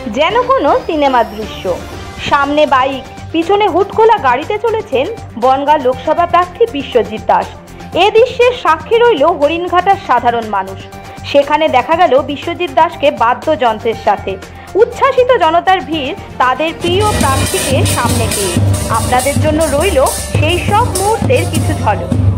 যেন কোনো সিনেমার দৃশ্য। সামনে বাইক, পিছনে হুটখোলা গাড়িতে চলেছেন বনগাঁ লোকসভা প্রার্থী বিশ্বজিৎ দাস। এ দৃশ্যের সাক্ষী রইল হরিণঘাটার সাধারণ মানুষ। সেখানে দেখা গেল বিশ্বজিৎ দাসকে বাদ্যযন্ত্রের সাথে। উচ্ছ্বাসিত জনতার ভিড় তাদের প্রিয় প্রার্থীকে সামনে পেয়ে। আপনাদের জন্য রইল সেই সব মুহূর্তের কিছু ঝলক।